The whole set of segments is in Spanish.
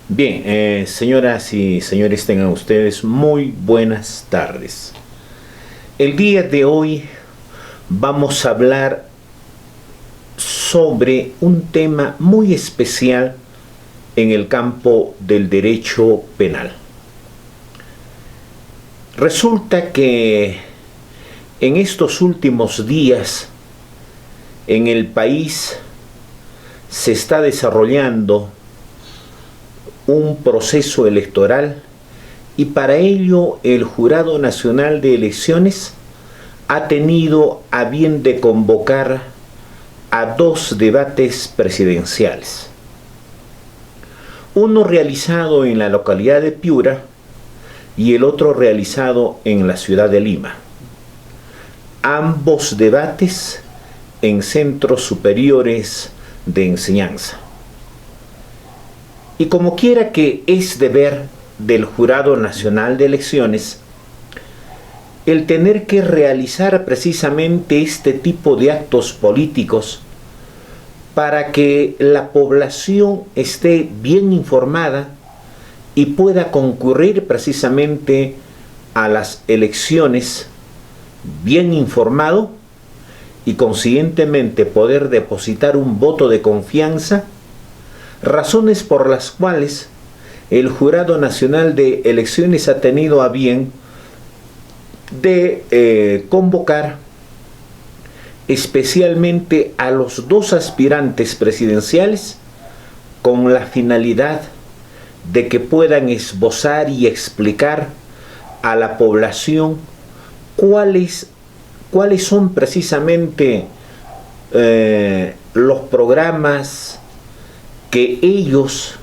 Bien, señoras y señores, tengan ustedes muy buenas tardes. El día de hoy vamos a hablar sobre un tema muy especial en el campo del derecho penal. Resulta que en estos últimos días en el país se está desarrollando un proceso electoral y para ello el Jurado Nacional de Elecciones ha tenido a bien de convocar a dos debates presidenciales. Uno realizado en la localidad de Piura y el otro realizado en la ciudad de Lima. Ambos debates en centros superiores de enseñanza. Y como quiera que es deber del Jurado Nacional de Elecciones el tener que realizar precisamente este tipo de actos políticos para que la población esté bien informada y pueda concurrir precisamente a las elecciones bien informado y consiguientemente poder depositar un voto de confianza, razones por las cuales el Jurado Nacional de Elecciones ha tenido a bien de convocar especialmente a los dos aspirantes presidenciales con la finalidad de que puedan esbozar y explicar a la población cuáles son precisamente los programas que ellos,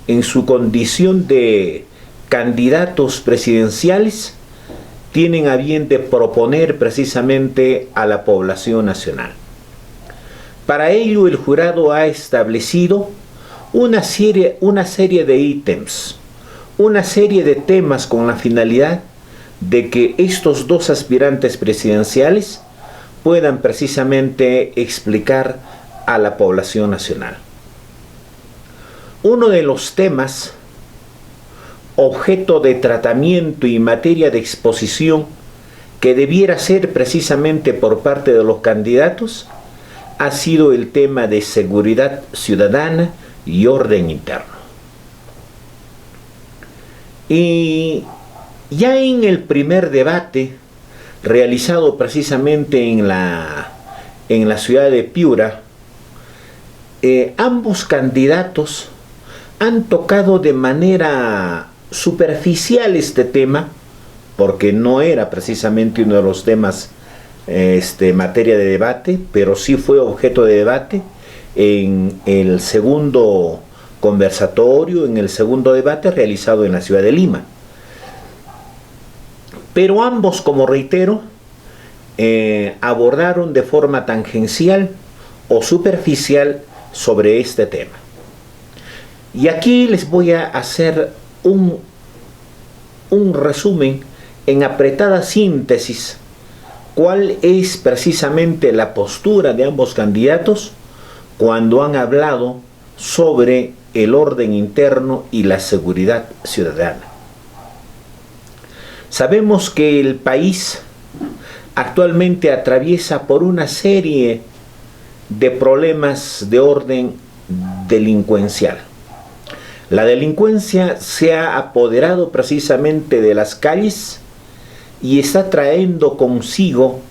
en su condición de candidatos presidenciales, tienen a bien de proponer precisamente a la población nacional. Para ello, el jurado ha establecido una serie de ítems, una serie de temas con la finalidad de que estos dos aspirantes presidenciales puedan precisamente explicar a la población nacional. Uno de los temas objeto de tratamiento y materia de exposición que debiera ser precisamente por parte de los candidatos ha sido el tema de seguridad ciudadana y orden interno. Y ya en el primer debate realizado precisamente en la ciudad de Piura, ambos candidatos han tocado de manera superficial este tema, porque no era precisamente uno de los temas materia de debate, pero sí fue objeto de debate en el segundo conversatorio, en el segundo debate realizado en la ciudad de Lima. Pero ambos, como reitero, abordaron de forma tangencial o superficial sobre este tema. Y aquí les voy a hacer un resumen en apretada síntesis, cuál es precisamente la postura de ambos candidatos cuando han hablado sobre el orden interno y la seguridad ciudadana. Sabemos que el país actualmente atraviesa por una serie de problemas de orden delincuencial. La delincuencia se ha apoderado precisamente de las calles y está trayendo consigo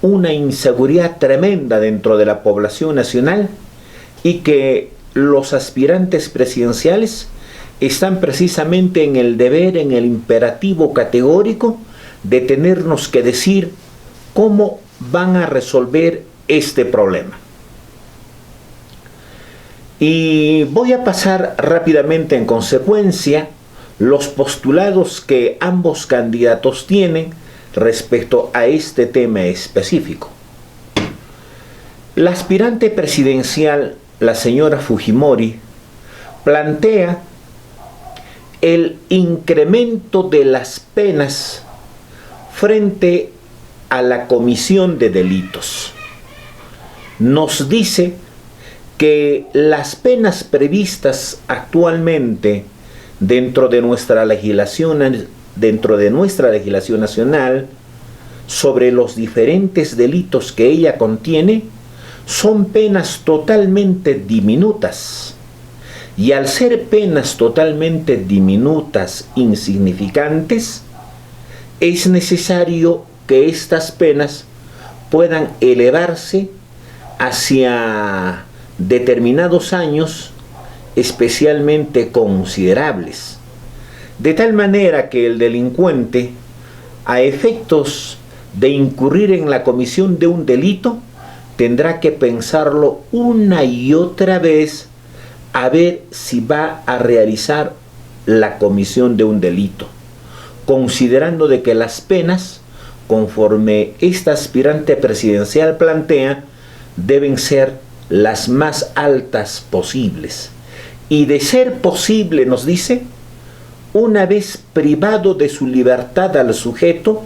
una inseguridad tremenda dentro de la población nacional y que los aspirantes presidenciales están precisamente en el deber, en el imperativo categórico de tenernos que decir cómo van a resolver este problema. Y voy a pasar rápidamente en consecuencia los postulados que ambos candidatos tienen respecto a este tema específico. La aspirante presidencial, la señora Fujimori, plantea el incremento de las penas frente a la comisión de delitos. Nos dice que las penas previstas actualmente dentro de nuestra legislación nacional sobre los diferentes delitos que ella contiene son penas totalmente diminutas. Y al ser penas totalmente diminutas, insignificantes, es necesario que estas penas puedan elevarse hacia determinados años especialmente considerables, de tal manera que el delincuente, a efectos de incurrir en la comisión de un delito, tendrá que pensarlo una y otra vez a ver si va a realizar la comisión de un delito, considerando de que las penas, conforme esta aspirante presidencial plantea, deben ser las más altas posibles. Y de ser posible, nos dice, una vez privado de su libertad al sujeto,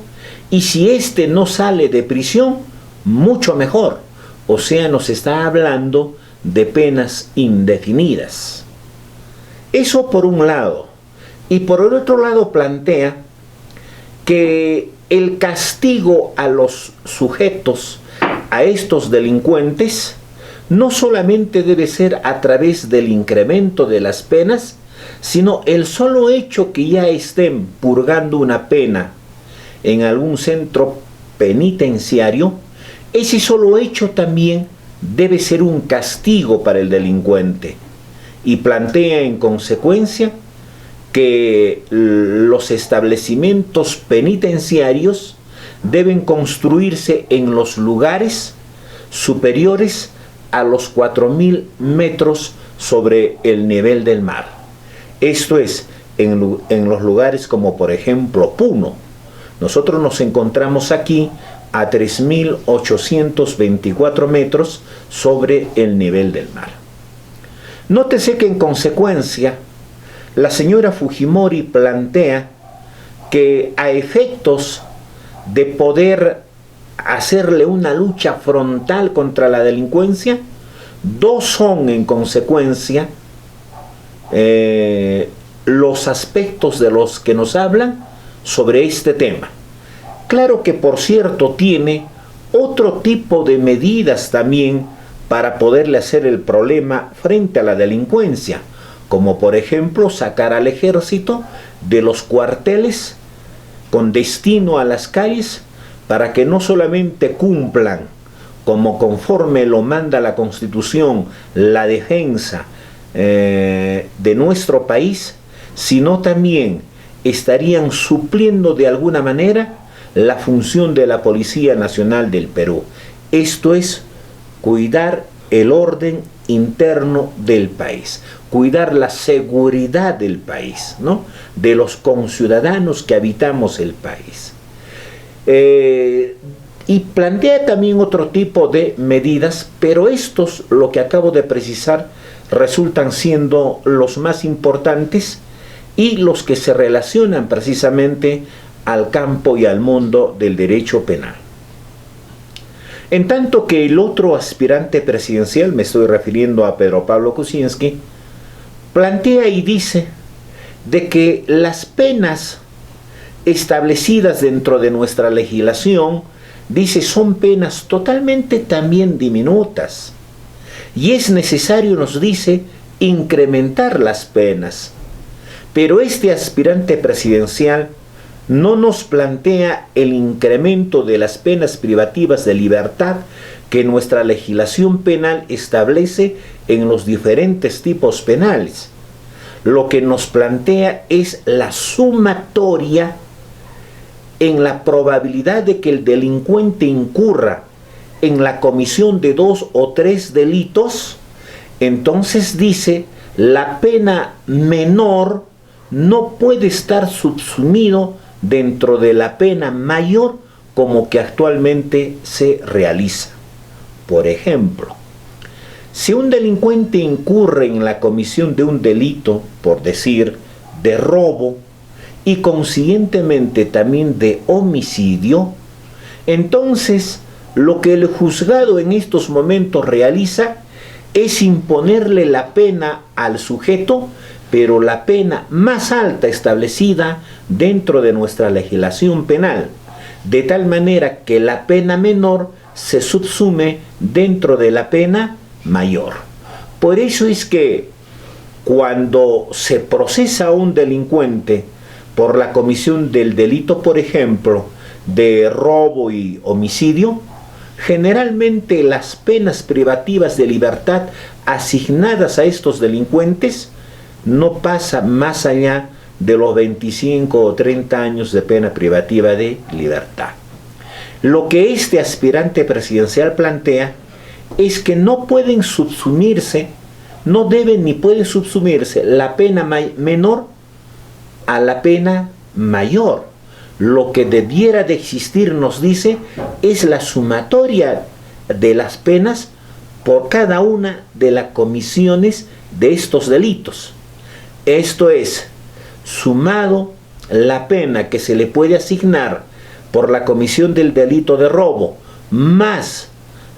y si éste no sale de prisión, mucho mejor. O sea, nos está hablando de penas indefinidas. Eso por un lado. Y por el otro lado plantea que el castigo a los sujetos, a estos delincuentes, no solamente debe ser a través del incremento de las penas, sino el solo hecho que ya estén purgando una pena en algún centro penitenciario, ese solo hecho también debe ser un castigo para el delincuente. Y plantea en consecuencia que los establecimientos penitenciarios deben construirse en los lugares superiores a los 4.000 metros sobre el nivel del mar. Esto es, en los lugares como por ejemplo Puno. Nosotros nos encontramos aquí a 3.824 metros sobre el nivel del mar. Nótese que en consecuencia la señora Fujimori plantea que a efectos de poder hacerle una lucha frontal contra la delincuencia, dos son en consecuencia los aspectos de los que nos hablan sobre este tema. Claro que por cierto tiene otro tipo de medidas también para poderle hacer el problema frente a la delincuencia, como por ejemplo sacar al ejército de los cuarteles con destino a las calles para que no solamente cumplan como conforme lo manda la Constitución la defensa de nuestro país, sino también estarían supliendo de alguna manera la función de la Policía Nacional del Perú. Esto es cuidar el orden interno del país, cuidar la seguridad del país, ¿no? De los conciudadanos que habitamos el país. Y plantea también otro tipo de medidas, pero estos, lo que acabo de precisar, resultan siendo los más importantes y los que se relacionan precisamente al campo y al mundo del derecho penal. En tanto que el otro aspirante presidencial, me estoy refiriendo a Pedro Pablo Kuczynski, plantea y dice de que las penas establecidas dentro de nuestra legislación, dice, son penas totalmente también diminutas. Y es necesario, nos dice, incrementar las penas. Pero este aspirante presidencial no nos plantea el incremento de las penas privativas de libertad que nuestra legislación penal establece en los diferentes tipos penales. Lo que nos plantea es la sumatoria en la probabilidad de que el delincuente incurra en la comisión de 2 o 3 delitos. Entonces dice, la pena menor no puede estar subsumido dentro de la pena mayor como que actualmente se realiza. Por ejemplo, si un delincuente incurre en la comisión de un delito, por decir, de robo, y consiguientemente también de homicidio, entonces lo que el juzgado en estos momentos realiza es imponerle la pena al sujeto, pero la pena más alta establecida dentro de nuestra legislación penal, de tal manera que la pena menor se subsume dentro de la pena mayor. Por eso es que cuando se procesa a un delincuente por la comisión del delito, por ejemplo, de robo y homicidio, generalmente las penas privativas de libertad asignadas a estos delincuentes no pasan más allá de los 25 o 30 años de pena privativa de libertad. Lo que este aspirante presidencial plantea es que no pueden subsumirse, no deben ni pueden subsumirse la pena menor a la pena mayor. Lo que debiera de existir, nos dice, es la sumatoria de las penas por cada una de las comisiones de estos delitos. Esto es, sumado la pena que se le puede asignar por la comisión del delito de robo, más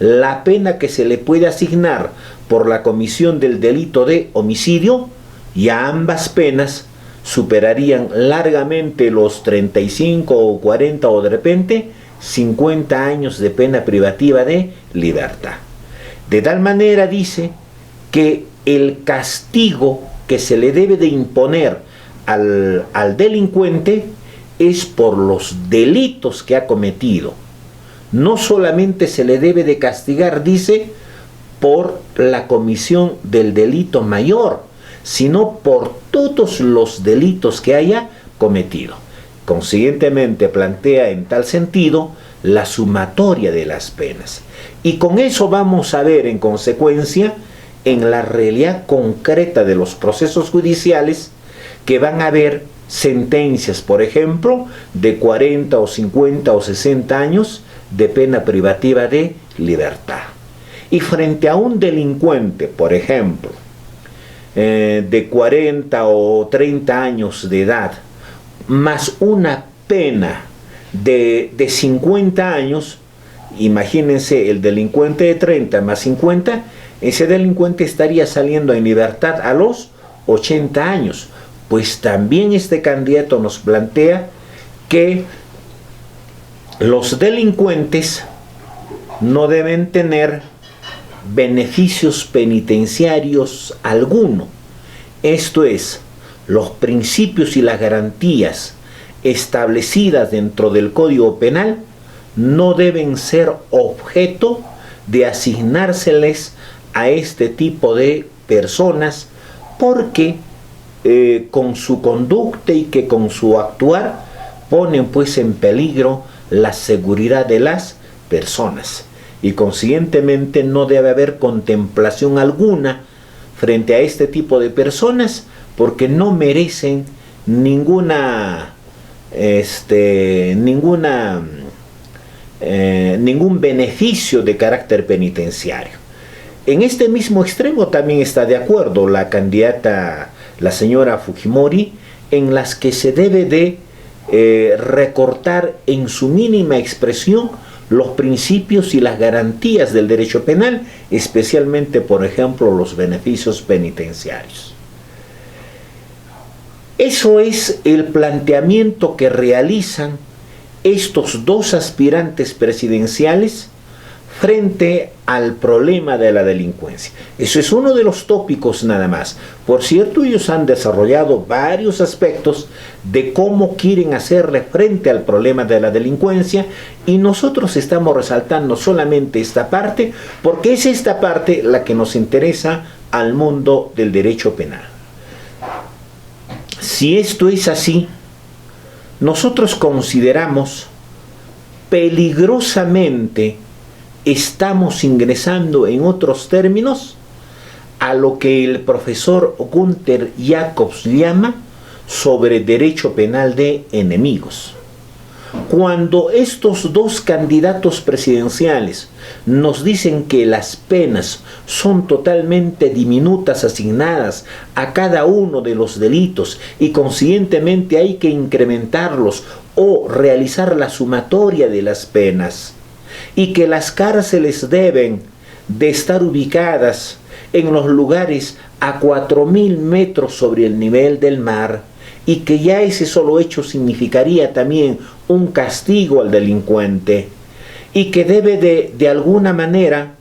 la pena que se le puede asignar por la comisión del delito de homicidio, ya ambas penas superarían largamente los 35 o 40 o de repente 50 años de pena privativa de libertad. De tal manera dice que el castigo que se le debe de imponer al delincuente es por los delitos que ha cometido. No solamente se le debe de castigar, dice, por la comisión del delito mayor, sino por todos los delitos que haya cometido. Consiguientemente plantea en tal sentido la sumatoria de las penas. Y con eso vamos a ver en consecuencia en la realidad concreta de los procesos judiciales que van a haber sentencias, por ejemplo, de 40 o 50 o 60 años de pena privativa de libertad. Y frente a un delincuente, por ejemplo, de 40 o 30 años de edad, más una pena de 50 años, imagínense el delincuente de 30 más 50, ese delincuente estaría saliendo en libertad a los 80 años. Pues también este candidato nos plantea que los delincuentes no deben tener beneficios penitenciarios alguno. Esto es, los principios y las garantías establecidas dentro del Código Penal no deben ser objeto de asignárseles a este tipo de personas porque con su conducta y que con su actuar ponen pues en peligro la seguridad de las personas. Y consiguientemente no debe haber contemplación alguna frente a este tipo de personas porque no merecen ningún beneficio de carácter penitenciario. En este mismo extremo también está de acuerdo la candidata, la señora Fujimori, en las que se debe de recortar en su mínima expresión los principios y las garantías del derecho penal, especialmente, por ejemplo, los beneficios penitenciarios. Eso es el planteamiento que realizan estos dos aspirantes presidenciales frente al problema de la delincuencia. Eso es uno de los tópicos nada más. Por cierto, ellos han desarrollado varios aspectos de cómo quieren hacerle frente al problema de la delincuencia y nosotros estamos resaltando solamente esta parte porque es esta parte la que nos interesa al mundo del derecho penal. Si esto es así, nosotros consideramos peligrosamente estamos ingresando en otros términos a lo que el profesor Gunther Jacobs llama sobre derecho penal de enemigos. Cuando estos dos candidatos presidenciales nos dicen que las penas son totalmente diminutas asignadas a cada uno de los delitos y consiguientemente hay que incrementarlos o realizar la sumatoria de las penas, y que las cárceles deben de estar ubicadas en los lugares a 4.000 metros sobre el nivel del mar, y que ya ese solo hecho significaría también un castigo al delincuente, y que debe de alguna manera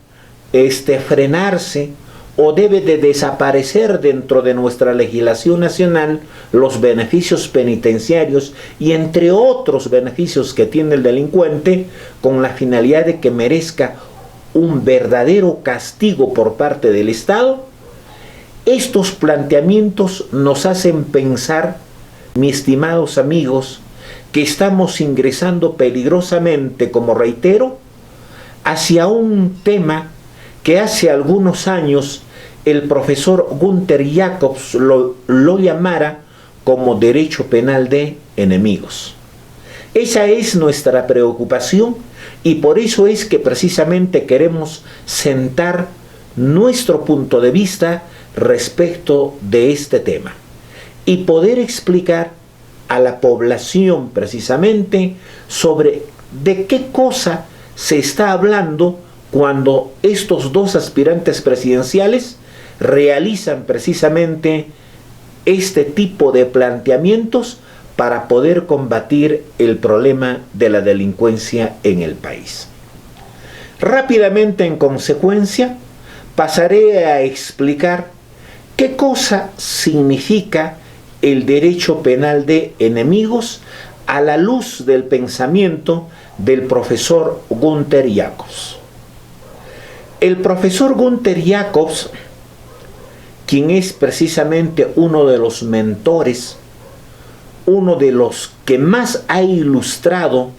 frenarse, o debe de desaparecer dentro de nuestra legislación nacional los beneficios penitenciarios y entre otros beneficios que tiene el delincuente, con la finalidad de que merezca un verdadero castigo por parte del Estado. Estos planteamientos nos hacen pensar, mis estimados amigos, que estamos ingresando peligrosamente, como reitero, hacia un tema que hace algunos años el profesor Günther Jacobs lo llamara como derecho penal de enemigos. Esa es nuestra preocupación, y por eso es que precisamente queremos sentar nuestro punto de vista respecto de este tema y poder explicar a la población precisamente sobre de qué cosa se está hablando cuando estos dos aspirantes presidenciales realizan precisamente este tipo de planteamientos para poder combatir el problema de la delincuencia en el país. Rápidamente, en consecuencia, pasaré a explicar qué cosa significa el derecho penal de enemigos a la luz del pensamiento del profesor Günther Jacobs. El profesor Günther Jacobs, quien es precisamente uno de los mentores, uno de los que más ha ilustrado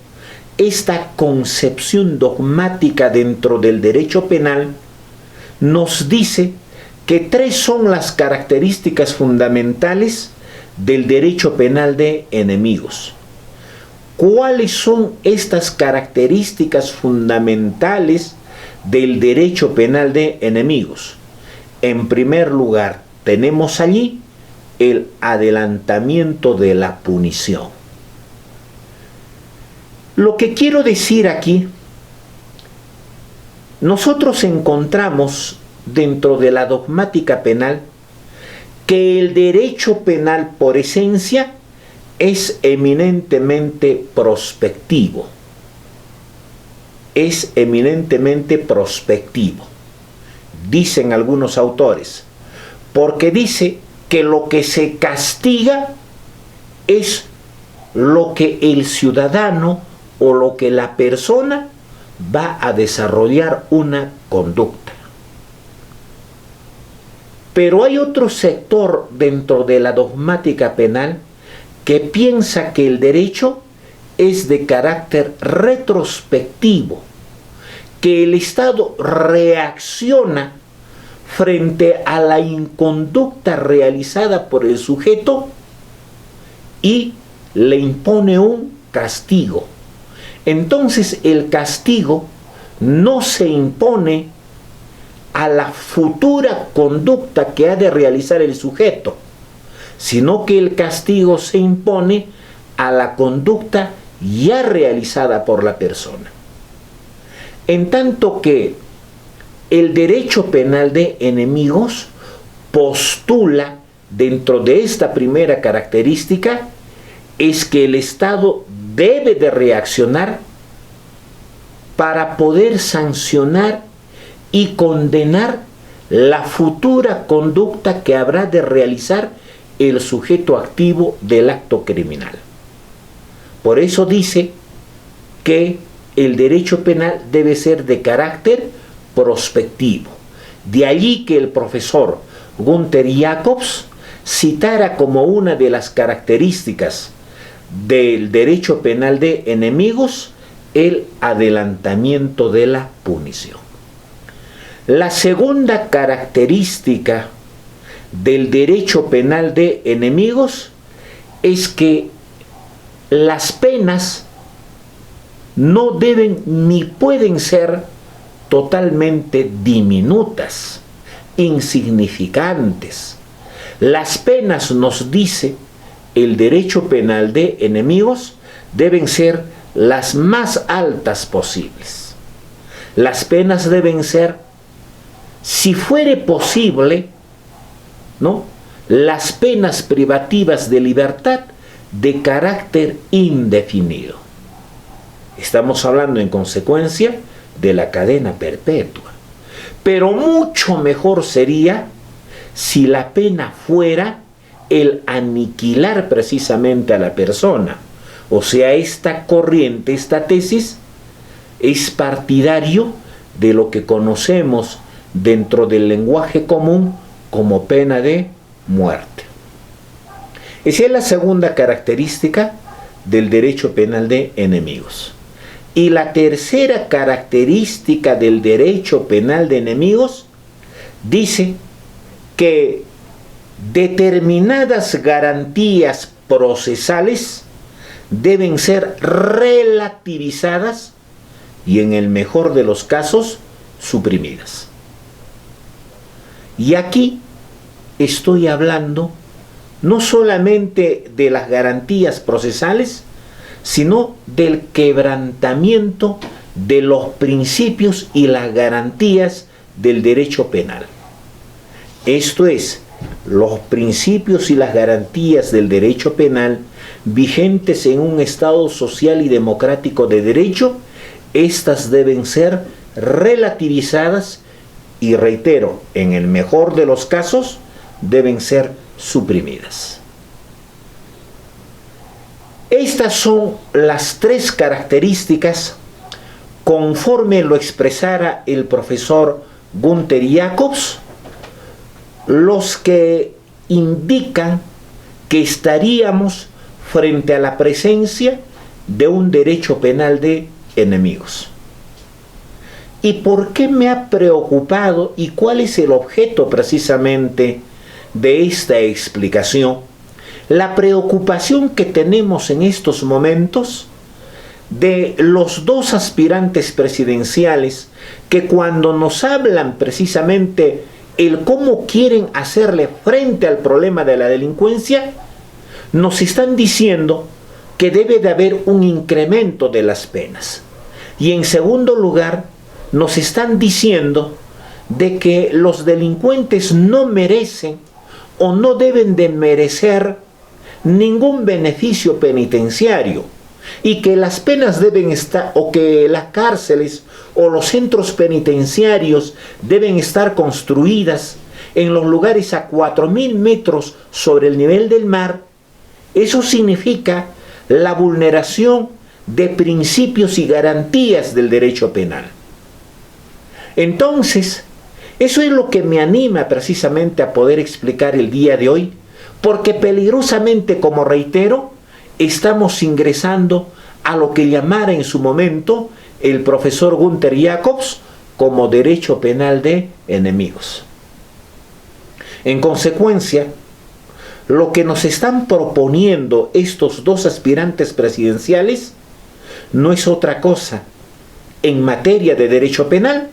esta concepción dogmática dentro del derecho penal, nos dice que tres son las características fundamentales del derecho penal de enemigos. ¿Cuáles son estas características fundamentales del derecho penal de enemigos? En primer lugar, tenemos allí el adelantamiento de la punición. Lo que quiero decir aquí, nosotros encontramos dentro de la dogmática penal que el derecho penal por esencia es eminentemente prospectivo. Es eminentemente prospectivo, dicen algunos autores, porque dice que lo que se castiga es lo que el ciudadano o lo que la persona va a desarrollar una conducta. Pero hay otro sector dentro de la dogmática penal que piensa que el derecho es de carácter retrospectivo, que el Estado reacciona frente a la inconducta realizada por el sujeto y le impone un castigo. Entonces el castigo no se impone a la futura conducta que ha de realizar el sujeto, sino que el castigo se impone a la conducta ya realizada por la persona. En tanto que el derecho penal de enemigos postula, dentro de esta primera característica, es que el Estado debe de reaccionar para poder sancionar y condenar la futura conducta que habrá de realizar el sujeto activo del acto criminal. Por eso dice que el derecho penal debe ser de carácter prospectivo. De allí que el profesor Günther Jacobs citara como una de las características del derecho penal de enemigos el adelantamiento de la punición. La segunda característica del derecho penal de enemigos es que las penas no deben ni pueden ser totalmente diminutas, insignificantes. Las penas, nos dice el derecho penal de enemigos, deben ser las más altas posibles. Las penas deben ser si fuere posible, ¿no?, las penas privativas de libertad de carácter indefinido. Estamos hablando en consecuencia de la cadena perpetua. Pero mucho mejor sería si la pena fuera el aniquilar precisamente a la persona. O sea, esta corriente, esta tesis, es partidario de lo que conocemos dentro del lenguaje común como pena de muerte. Esa es la segunda característica del derecho penal de enemigos. Y la tercera característica del derecho penal de enemigos dice que determinadas garantías procesales deben ser relativizadas y, en el mejor de los casos, suprimidas. Y aquí estoy hablando no solamente de las garantías procesales, sino del quebrantamiento de los principios y las garantías del derecho penal. Esto es, los principios y las garantías del derecho penal vigentes en un Estado social y democrático de derecho, estas deben ser relativizadas y, reitero, en el mejor de los casos, deben ser suprimidas. Estas son las tres características conforme lo expresara el profesor Günther Jacobs, los que indican que estaríamos frente a la presencia de un derecho penal de enemigos. ¿Y por qué me ha preocupado y cuál es el objeto precisamente de esta explicación? La preocupación que tenemos en estos momentos de los dos aspirantes presidenciales que, cuando nos hablan precisamente el cómo quieren hacerle frente al problema de la delincuencia, nos están diciendo que debe de haber un incremento de las penas. Y en segundo lugar, nos están diciendo de que los delincuentes no merecen o no deben de merecer ningún beneficio penitenciario, y que las penas deben estar, o que las cárceles o los centros penitenciarios deben estar construidas en los lugares a 4.000 metros sobre el nivel del mar. Eso significa la vulneración de principios y garantías del derecho penal. Entonces, eso es lo que me anima precisamente a poder explicar el día de hoy, porque peligrosamente, como reitero, estamos ingresando a lo que llamara en su momento el profesor Günther Jacobs como derecho penal de enemigos. En consecuencia, lo que nos están proponiendo estos dos aspirantes presidenciales no es otra cosa, en materia de derecho penal,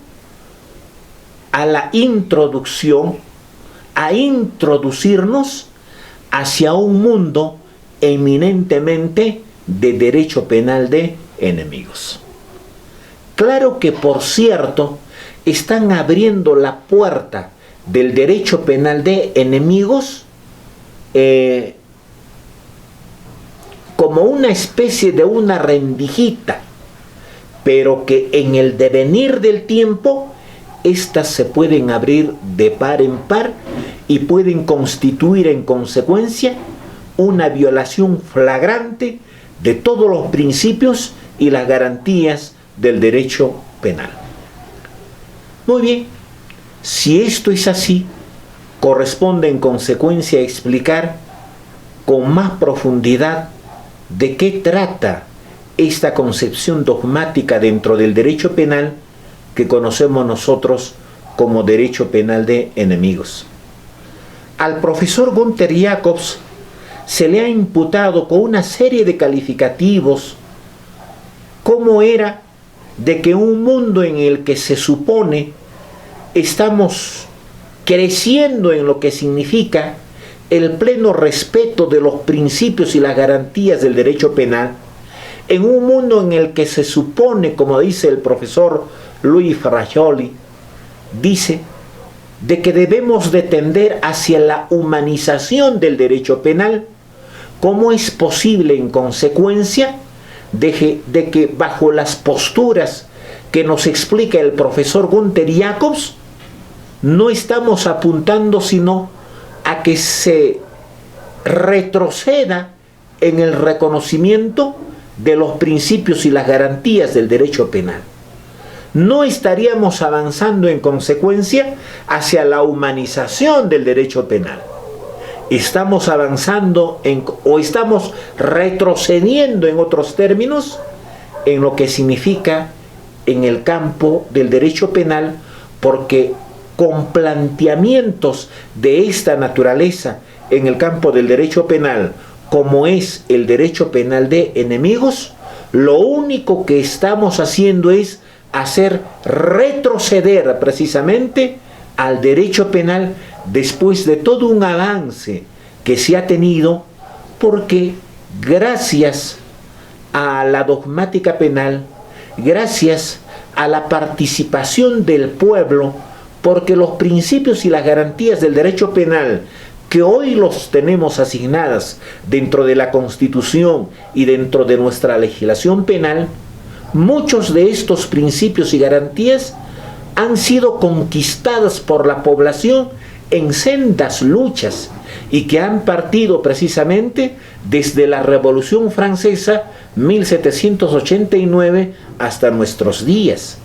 a la introducción, a introducirnos hacia un mundo eminentemente de derecho penal de enemigos. Claro que, por cierto, están abriendo la puerta del derecho penal de enemigos como una especie de una rendijita, pero que en el devenir del tiempo estas se pueden abrir de par en par y pueden constituir en consecuencia una violación flagrante de todos los principios y las garantías del derecho penal. Muy bien, si esto es así, corresponde en consecuencia explicar con más profundidad de qué trata esta concepción dogmática dentro del derecho penal que conocemos nosotros como derecho penal de enemigos. Al profesor Günther Jacobs se le ha imputado con una serie de calificativos cómo era de que un mundo en el que se supone estamos creciendo en lo que significa el pleno respeto de los principios y las garantías del derecho penal, en un mundo en el que se supone, como dice el profesor Luis Ferrajoli, dice de que debemos de tender hacia la humanización del derecho penal, ¿cómo es posible en consecuencia de que bajo las posturas que nos explica el profesor Günther Jacobs, no estamos apuntando sino a que se retroceda en el reconocimiento de los principios y las garantías del derecho penal? No estaríamos avanzando en consecuencia hacia la humanización del derecho penal. Estamos avanzando o estamos retrocediendo, en otros términos, en lo que significa en el campo del derecho penal, porque con planteamientos de esta naturaleza en el campo del derecho penal, como es el derecho penal de enemigos, lo único que estamos haciendo es hacer retroceder precisamente al derecho penal después de todo un avance que se ha tenido, porque gracias a la dogmática penal, gracias a la participación del pueblo, porque los principios y las garantías del derecho penal que hoy los tenemos asignadas dentro de la Constitución y dentro de nuestra legislación penal, muchos de estos principios y garantías han sido conquistadas por la población en sendas luchas y que han partido precisamente desde la Revolución Francesa 1789 hasta nuestros días.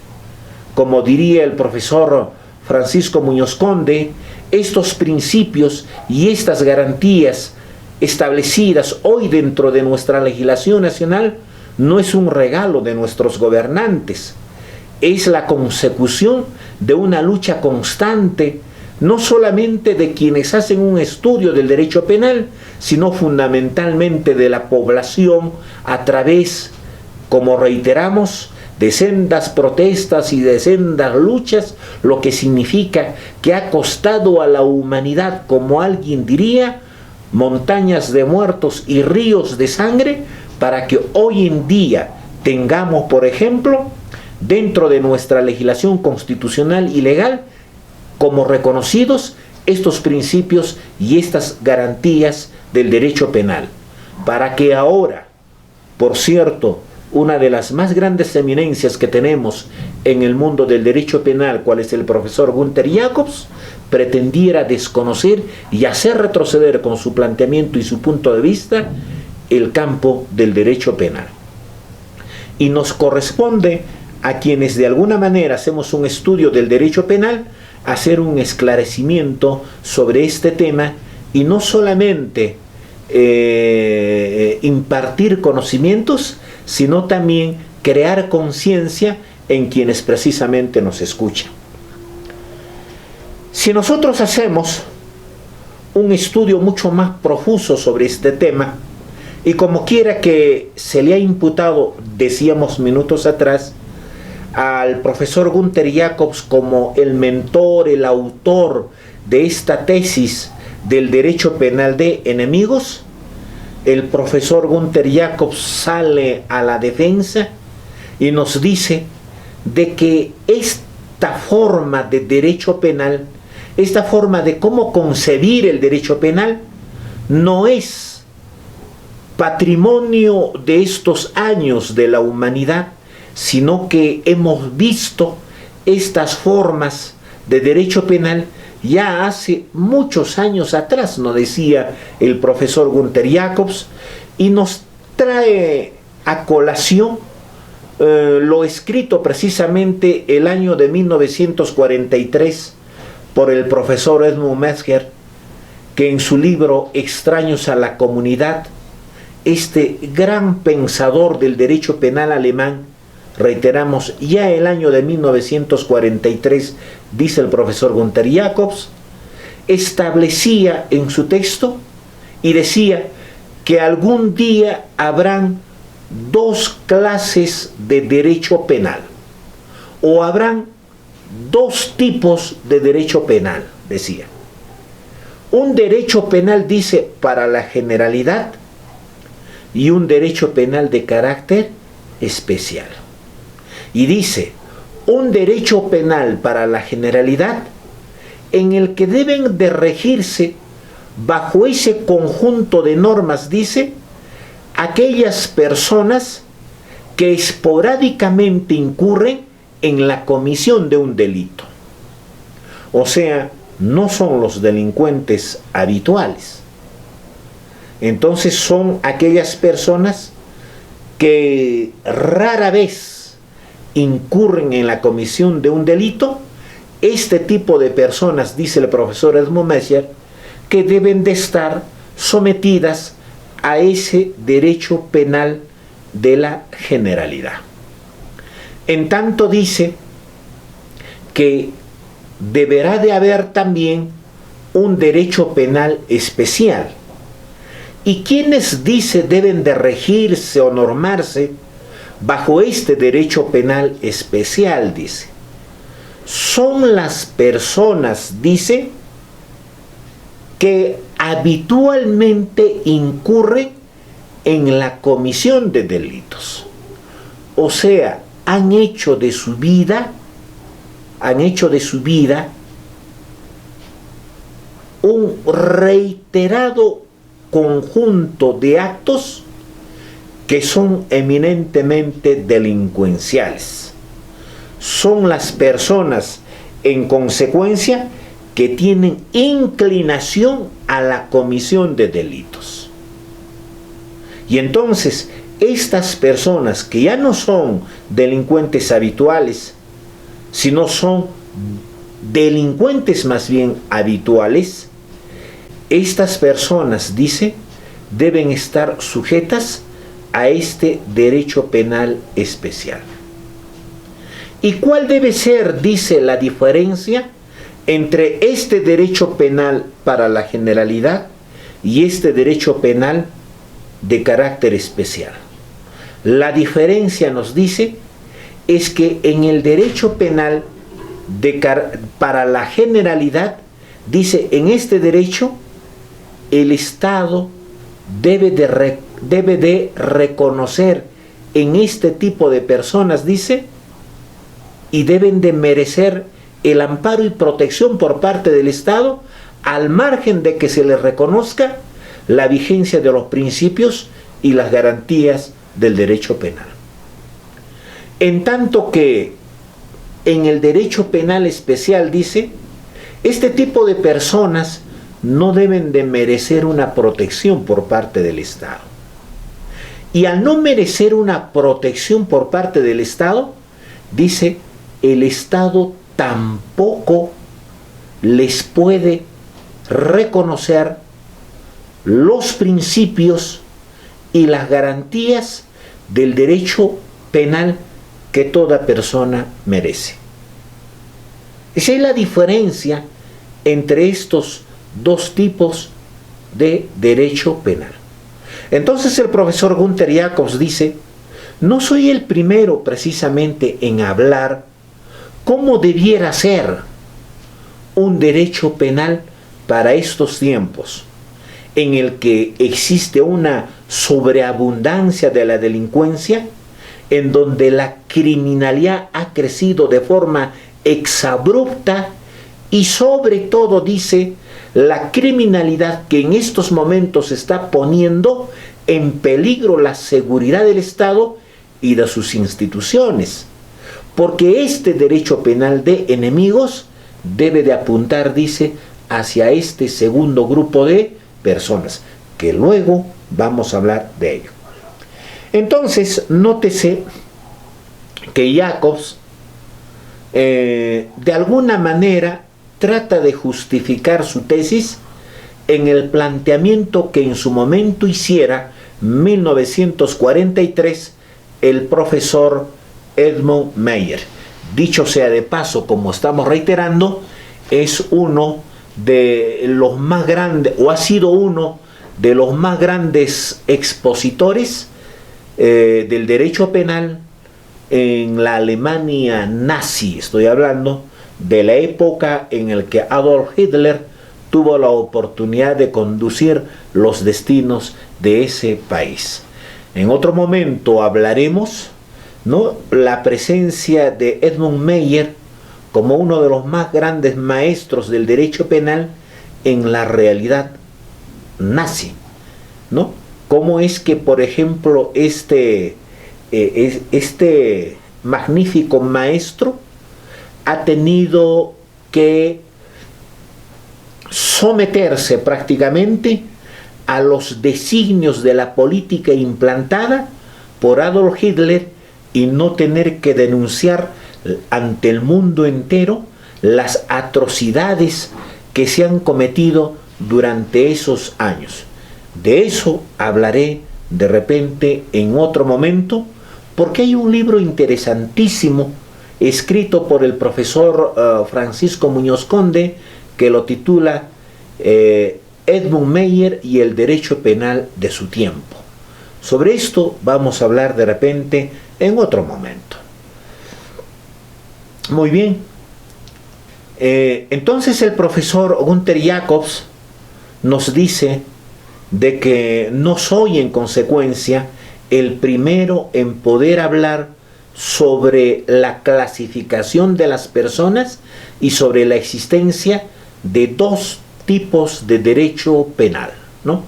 Como diría el profesor Francisco Muñoz Conde, estos principios y estas garantías establecidas hoy dentro de nuestra legislación nacional no es un regalo de nuestros gobernantes, es la consecución de una lucha constante, no solamente de quienes hacen un estudio del derecho penal, sino fundamentalmente de la población a través, como reiteramos, de sendas protestas y de sendas luchas, lo que significa que ha costado a la humanidad, como alguien diría, montañas de muertos y ríos de sangre, para que hoy en día tengamos, por ejemplo, dentro de nuestra legislación constitucional y legal, como reconocidos estos principios y estas garantías del derecho penal. Para que ahora, por cierto, una de las más grandes eminencias que tenemos en el mundo del derecho penal, cual es el profesor Günther Jacobs, pretendiera desconocer y hacer retroceder con su planteamiento y su punto de vista el campo del derecho penal. Y nos corresponde a quienes de alguna manera hacemos un estudio del derecho penal, hacer un esclarecimiento sobre este tema y no solamente impartir conocimientos, sino también crear conciencia en quienes precisamente nos escuchan. Si nosotros hacemos un estudio mucho más profuso sobre este tema, y como quiera que se le ha imputado, decíamos minutos atrás, al profesor Günther Jacobs como el mentor, el autor de esta tesis del derecho penal de enemigos, el profesor Günther Jacobs sale a la defensa y nos dice de que esta forma de derecho penal, esta forma de cómo concebir el derecho penal, no es patrimonio de estos años de la humanidad, sino que hemos visto estas formas de derecho penal ya hace muchos años atrás, nos decía el profesor Günther Jacobs, y nos trae a colación lo escrito precisamente el año de 1943 por el profesor Edmund Metzger, que en su libro Extraños a la Comunidad, este gran pensador del derecho penal alemán, reiteramos, ya el año de 1943, dice el profesor Günther Jacobs, establecía en su texto y decía que algún día habrán dos clases de derecho penal, o habrán dos tipos de derecho penal, decía. Un derecho penal, dice, para la generalidad, y un derecho penal de carácter especial. Y dice, un derecho penal para la generalidad en el que deben de regirse bajo ese conjunto de normas, dice, aquellas personas que esporádicamente incurren en la comisión de un delito. O sea, no son los delincuentes habituales. Entonces son aquellas personas que rara vez incurren en la comisión de un delito. Este tipo de personas, dice el profesor Edmund Meyer, que deben de estar sometidas a ese derecho penal de la generalidad. En tanto dice que deberá de haber también un derecho penal especial. ¿Y quiénes, dice, deben de regirse o normarse bajo este derecho penal especial? Dice, son las personas, dice, que habitualmente incurren en la comisión de delitos. O sea, han hecho de su vida un reiterado conjunto de actos que son eminentemente delincuenciales. Son las personas, en consecuencia, que tienen inclinación a la comisión de delitos. Y entonces, estas personas que ya no son delincuentes habituales, sino son delincuentes más bien habituales, estas personas, dice, deben estar sujetas a este derecho penal especial. ¿Y cuál debe ser, dice, la diferencia entre este derecho penal para la generalidad y este derecho penal de carácter especial? La diferencia, nos dice, es que en el derecho penal para la generalidad, dice, en este derecho el Estado debe de reconocer en este tipo de personas, dice, y deben de merecer el amparo y protección por parte del Estado, al margen de que se les reconozca la vigencia de los principios y las garantías del derecho penal. En tanto que en el derecho penal especial, dice, este tipo de personas no deben de merecer una protección por parte del Estado. Y al no merecer una protección por parte del Estado, dice, el Estado tampoco les puede reconocer los principios y las garantías del derecho penal que toda persona merece. Esa es la diferencia entre estos dos tipos de derecho penal. Entonces el profesor Günther Jacobs dice, no soy el primero precisamente en hablar cómo debiera ser un derecho penal para estos tiempos, en el que existe una sobreabundancia de la delincuencia, en donde la criminalidad ha crecido de forma exabrupta y sobre todo, dice, la criminalidad que en estos momentos está poniendo en peligro la seguridad del Estado y de sus instituciones. Porque este derecho penal de enemigos debe de apuntar, dice, hacia este segundo grupo de personas, que luego vamos a hablar de ello. Entonces, nótese que Jacobs, de alguna manera, trata de justificar su tesis en el planteamiento que en su momento hiciera, 1943, el profesor Edmund Meyer. Dicho sea de paso, como estamos reiterando, es uno de los más grandes, o ha sido uno de los más grandes expositores del derecho penal en la Alemania nazi. Estoy hablando de la época en la que Adolf Hitler tuvo la oportunidad de conducir los destinos de ese país. En otro momento hablaremos, ¿no?, la presencia de Edmund Meyer como uno de los más grandes maestros del derecho penal en la realidad nazi, ¿no? ¿Cómo es que, por ejemplo, este magnífico maestro ha tenido que someterse prácticamente a los designios de la política implantada por Adolf Hitler y no tener que denunciar ante el mundo entero las atrocidades que se han cometido durante esos años? De eso hablaré de repente en otro momento, porque hay un libro interesantísimo escrito por el profesor Francisco Muñoz Conde, que lo titula Edmund Meyer y el derecho penal de su tiempo. Sobre esto vamos a hablar de repente en otro momento. Muy bien. Entonces el profesor Günther Jacobs nos dice de que no soy en consecuencia el primero en poder hablar sobre la clasificación de las personas y sobre la existencia de dos tipos de derecho penal, ¿no?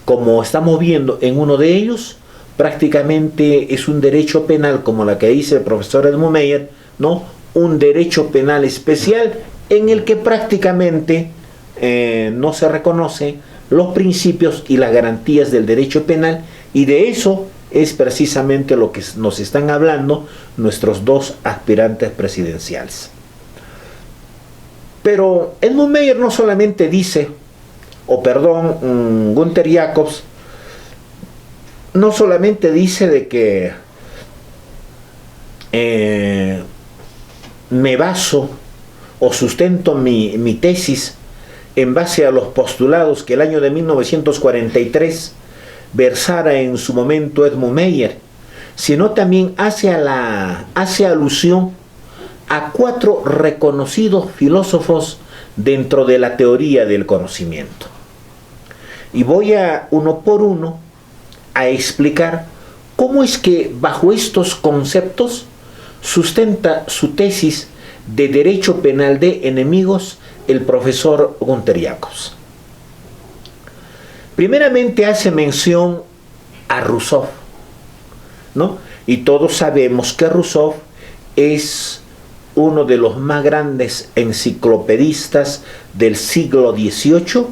Como estamos viendo en uno de ellos, prácticamente es un derecho penal como la que dice el profesor Edmund Meyer, ¿no? Un derecho penal especial en el que prácticamente no se reconocen los principios y las garantías del derecho penal, y de eso es precisamente lo que nos están hablando nuestros dos aspirantes presidenciales. Pero Edmund Meyer no solamente dice, Günther Jacobs no solamente dice de que me baso o sustento mi tesis en base a los postulados que el año de 1943 versara en su momento Edmund Meyer, sino también hace alusión a 4 reconocidos filósofos dentro de la teoría del conocimiento. Y voy a uno por uno a explicar cómo es que bajo estos conceptos sustenta su tesis de derecho penal de enemigos el profesor Günther Jacobs. Primeramente hace mención a Rousseau, ¿no? Y todos sabemos que Rousseau es uno de los más grandes enciclopedistas del siglo XVIII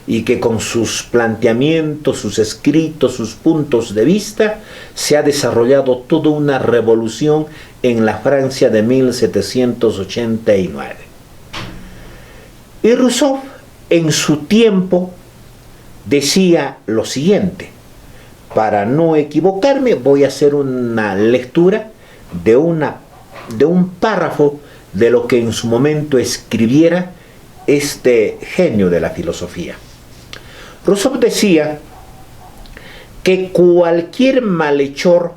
y que con sus planteamientos, sus escritos, sus puntos de vista, se ha desarrollado toda una revolución en la Francia de 1789. Y Rousseau, en su tiempo, decía lo siguiente. Para no equivocarme, voy a hacer una lectura de un párrafo de lo que en su momento escribiera este genio de la filosofía. Rousseau decía que cualquier malhechor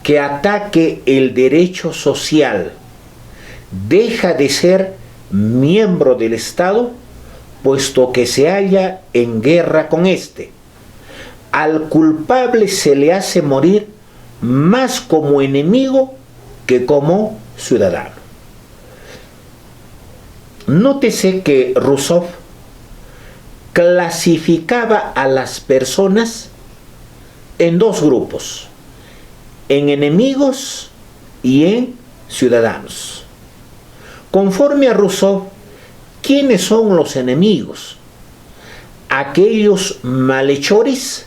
que ataque el derecho social deja de ser miembro del Estado, puesto que se halla en guerra con éste. Al culpable se le hace morir más como enemigo que como ciudadano. Nótese que Rousseau clasificaba a las personas en dos grupos, en enemigos y en ciudadanos. Conforme a Rousseau, ¿quiénes son los enemigos? Aquellos malhechores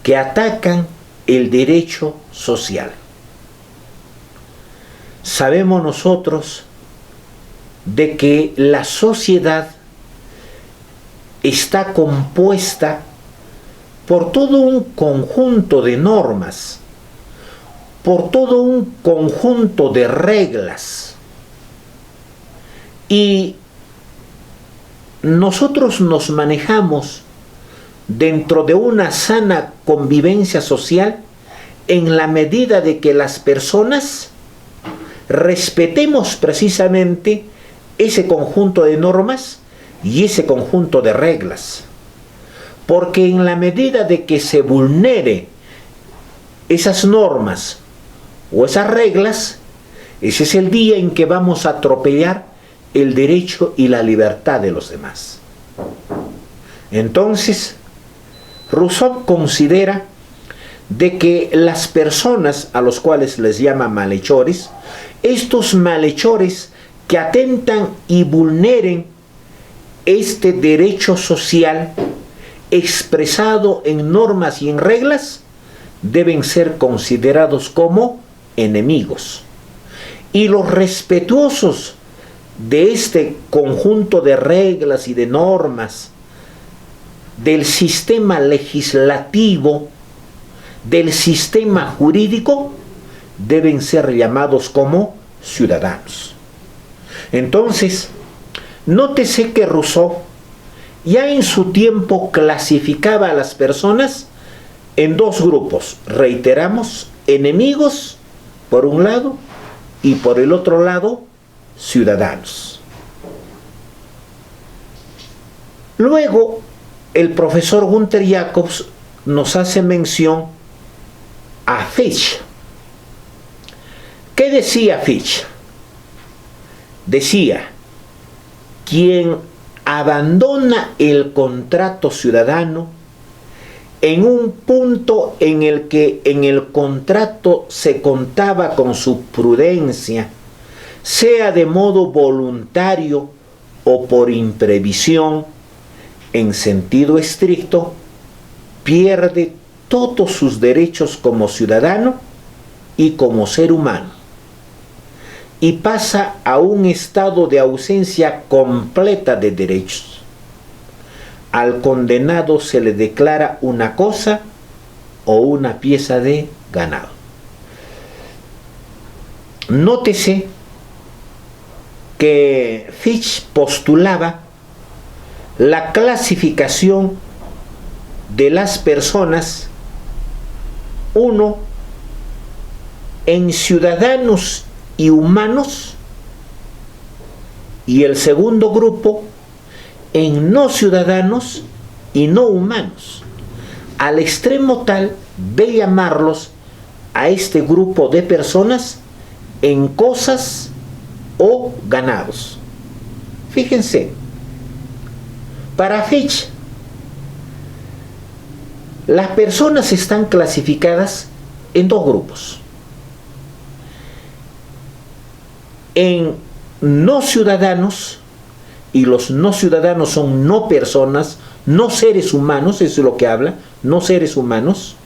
que atacan el derecho social. Sabemos nosotros de que la sociedad está compuesta por todo un conjunto de normas, por todo un conjunto de reglas. Y nosotros nos manejamos dentro de una sana convivencia social en la medida de que las personas respetemos precisamente ese conjunto de normas y ese conjunto de reglas. Porque en la medida de que se vulnere esas normas o esas reglas, Ese es el día en que vamos a atropellar el derecho y la libertad de los demás. Entonces, Rousseau considera de que las personas a los cuales les llama malhechores, estos malhechores que atentan y vulneren este derecho social expresado en normas y en reglas, deben ser considerados como enemigos. Y los respetuosos de este conjunto de reglas y de normas, del sistema legislativo, del sistema jurídico, deben ser llamados como ciudadanos. Entonces, nótese que Rousseau ya en su tiempo clasificaba a las personas en dos grupos, reiteramos, enemigos por un lado y por el otro lado, ciudadanos. Luego, el profesor Günther Jacobs nos hace mención a Fichte. ¿Qué decía Fichte? Decía, quien abandona el contrato ciudadano en un punto en el que en el contrato se contaba con su prudencia, sea de modo voluntario o por imprevisión, en sentido estricto, pierde todos sus derechos como ciudadano y como ser humano, y pasa a un estado de ausencia completa de derechos. Al condenado se le declara una cosa o una pieza de ganado. Nótese que Fichte postulaba la clasificación de las personas, uno, en ciudadanos y humanos, y el segundo grupo en no ciudadanos y no humanos, al extremo tal de llamarlos a este grupo de personas en cosas o ganados. Fíjense, para Fichte, las personas están clasificadas en dos grupos: en no ciudadanos, y los no ciudadanos son no personas, no seres humanos, eso es lo que habla, no seres humanos,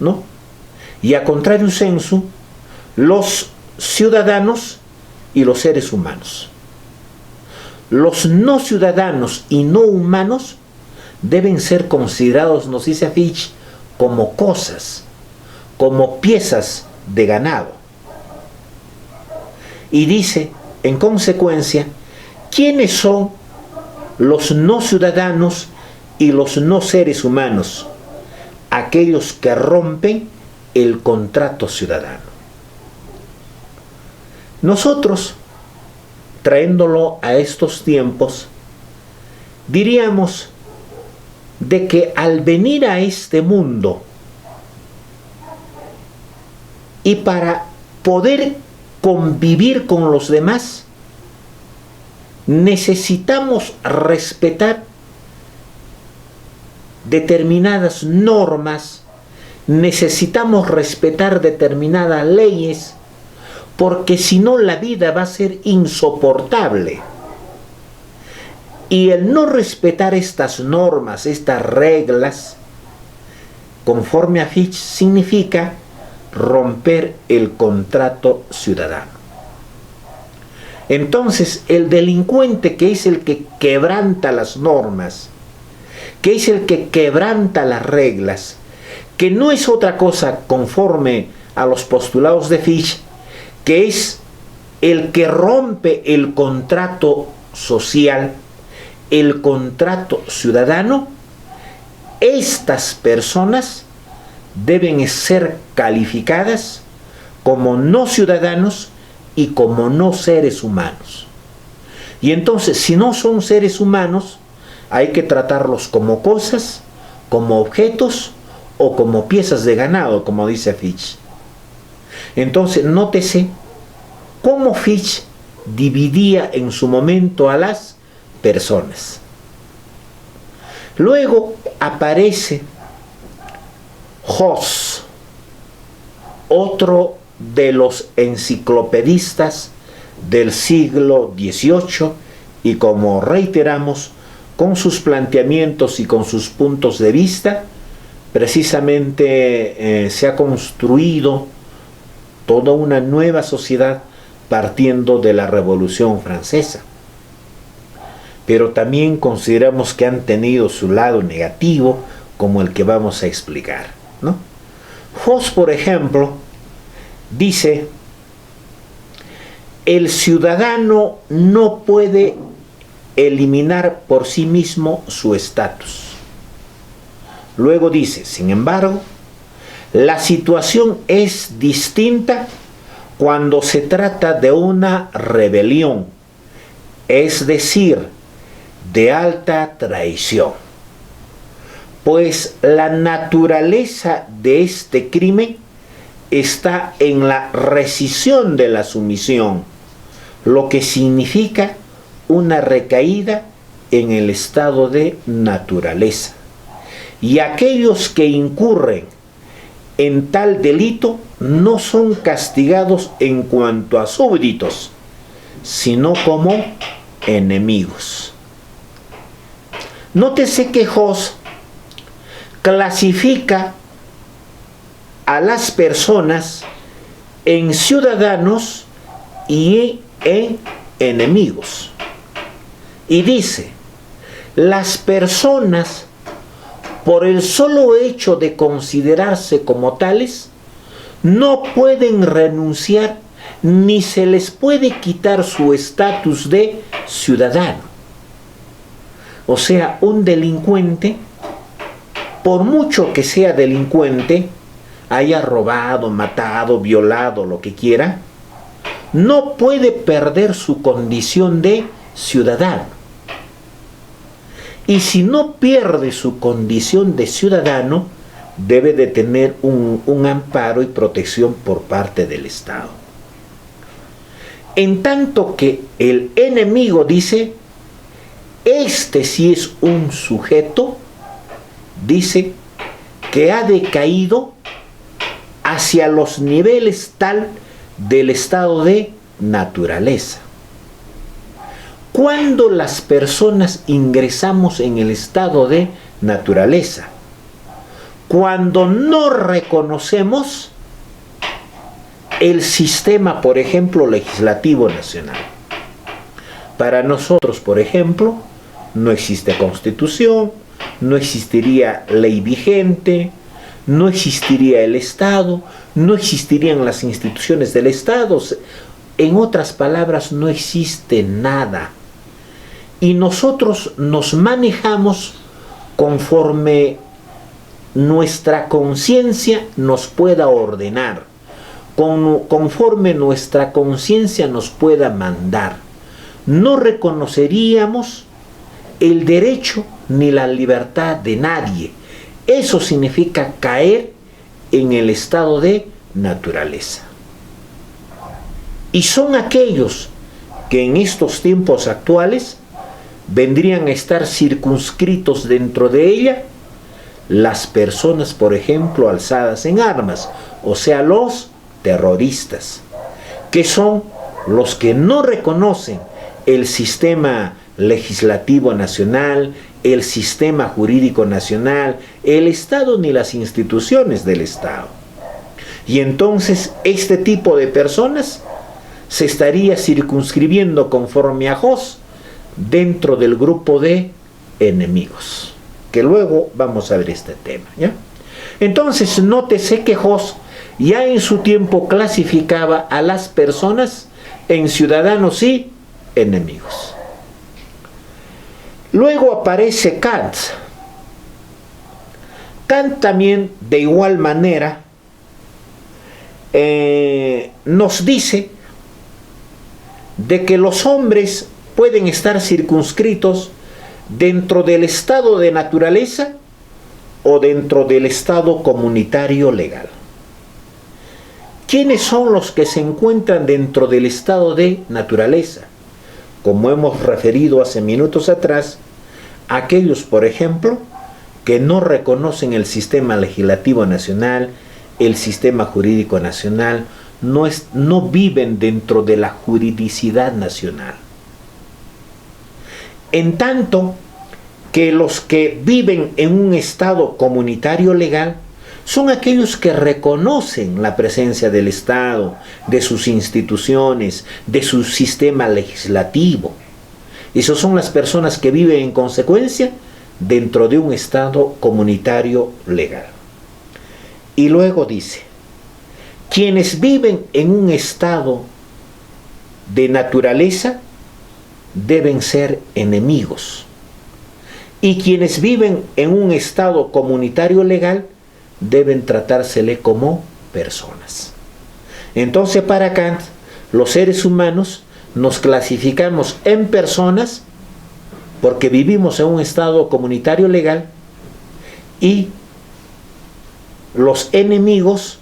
¿no? Y a contrario sensu, los ciudadanos y los seres humanos. Los no ciudadanos y no humanos deben ser considerados, nos dice Fichte, como cosas, como piezas de ganado. Y dice, en consecuencia, ¿quiénes son los no ciudadanos y los no seres humanos? Aquellos que rompen el contrato ciudadano. Nosotros, traéndolo a estos tiempos, diríamos de que al venir a este mundo y para poder convivir con los demás, necesitamos respetar determinadas normas, necesitamos respetar determinadas leyes, porque si no la vida va a ser insoportable. Y el no respetar estas normas, estas reglas, conforme a Fichte, significa romper el contrato ciudadano. Entonces, el delincuente, que es el que quebranta las normas, que es el que quebranta las reglas, que no es otra cosa conforme a los postulados de Fichte, que es el que rompe el contrato social, el contrato ciudadano, estas personas deben ser calificadas como no ciudadanos y como no seres humanos. Y entonces, si no son seres humanos, hay que tratarlos como cosas, como objetos o como piezas de ganado, como dice Fichte. Entonces, nótese cómo Fichte dividía en su momento a las personas. Luego aparece Hoss, otro de los enciclopedistas del siglo XVIII, y como reiteramos, con sus planteamientos y con sus puntos de vista, precisamente se ha construido toda una nueva sociedad partiendo de la Revolución Francesa. Pero también consideramos que han tenido su lado negativo, como el que vamos a explicar, ¿no? Hoss, por ejemplo, dice: el ciudadano no puede eliminar por sí mismo su estatus. Luego dice: sin embargo, la situación es distinta cuando se trata de una rebelión, es decir, de alta traición, pues la naturaleza de este crimen está en la rescisión de la sumisión, lo que significa una recaída en el estado de naturaleza. Y aquellos que incurren en tal delito no son castigados en cuanto a súbditos, sino como enemigos. Nótese que Hoss clasifica a las personas en ciudadanos y en enemigos. Y dice: las personas, por el solo hecho de considerarse como tales, no pueden renunciar ni se les puede quitar su estatus de ciudadano. O sea, un delincuente, por mucho que sea delincuente, haya robado, matado, violado, lo que quiera, no puede perder su condición de ciudadano. Y si no pierde su condición de ciudadano, debe de tener un amparo y protección por parte del Estado. En tanto que el enemigo dice: este sí es un sujeto, dice, que ha decaído hacia los niveles tal del estado de naturaleza. Cuando las personas ingresamos en el estado de naturaleza, cuando no reconocemos el sistema, por ejemplo, legislativo nacional. Para nosotros, por ejemplo, no existe constitución, no existiría ley vigente, no existiría el Estado, no existirían las instituciones del Estado. En otras palabras, no existe nada. Y nosotros nos manejamos conforme nuestra conciencia nos pueda ordenar, conforme nuestra conciencia nos pueda mandar. No reconoceríamos el derecho ni la libertad de nadie. Eso significa caer en el estado de naturaleza. Y son aquellos que en estos tiempos actuales vendrían a estar circunscritos dentro de ella las personas, por ejemplo, alzadas en armas, o sea, los terroristas, que son los que no reconocen el sistema legislativo nacional, el sistema jurídico nacional, el Estado ni las instituciones del Estado. Y entonces este tipo de personas se estaría circunscribiendo, conforme a Hoss, dentro del grupo de enemigos, que luego vamos a ver este tema, ¿ya? Entonces nótese que Hoss ya en su tiempo clasificaba a las personas en ciudadanos y enemigos. Luego aparece Kant. Kant también, de igual manera, nos dice de que los hombres pueden estar circunscritos dentro del estado de naturaleza o dentro del estado comunitario legal. ¿Quiénes son los que se encuentran dentro del estado de naturaleza? Como hemos referido hace minutos atrás, aquellos, por ejemplo, que no reconocen el sistema legislativo nacional, el sistema jurídico nacional, no viven dentro de la juridicidad nacional. En tanto que los que viven en un estado comunitario legal son aquellos que reconocen la presencia del Estado, de sus instituciones, de su sistema legislativo. Esas son las personas que viven en consecuencia dentro de un estado comunitario legal. Y luego dice, quienes viven en un estado de naturaleza deben ser enemigos. Y quienes viven en un estado comunitario legal deben tratársele como personas. Entonces, para Kant, los seres humanos nos clasificamos en personas porque vivimos en un estado comunitario legal, y los enemigos,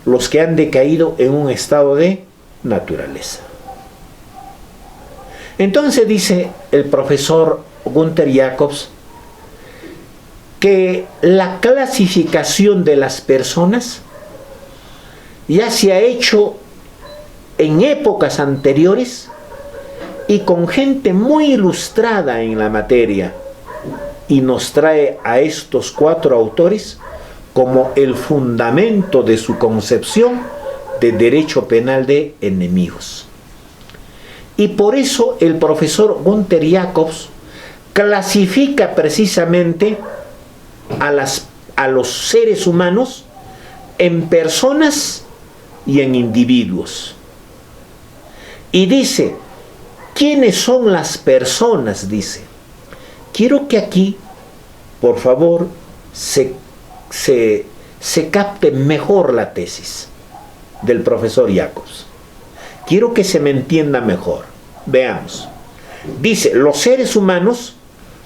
los que han decaído en un estado de naturaleza. Entonces dice el profesor Günther Jacobs que la clasificación de las personas ya se ha hecho en épocas anteriores y con gente muy ilustrada en la materia, y nos trae a estos 4 autores como el fundamento de su concepción de derecho penal de enemigos. Y por eso el profesor Günther Jacobs clasifica precisamente a los seres humanos en personas y en individuos. Y dice, ¿quiénes son las personas? Dice. Quiero que aquí, por favor, se capte mejor la tesis del profesor Jacobs. Quiero que se me entienda mejor. Veamos. Dice, los seres humanos,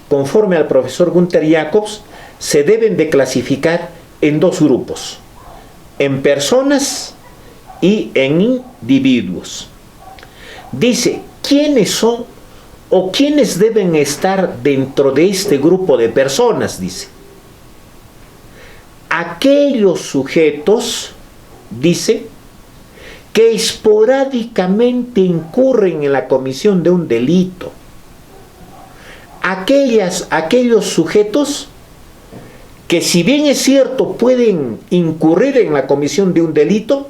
conforme al profesor Günther Jacobs, se deben de clasificar en 2 grupos, en personas y en individuos. Dice, ¿quiénes son o quiénes deben estar dentro de este grupo de personas? Dice, aquellos sujetos, dice, que esporádicamente incurren en la comisión de un delito. Aquellos sujetos que, si bien es cierto, pueden incurrir en la comisión de un delito,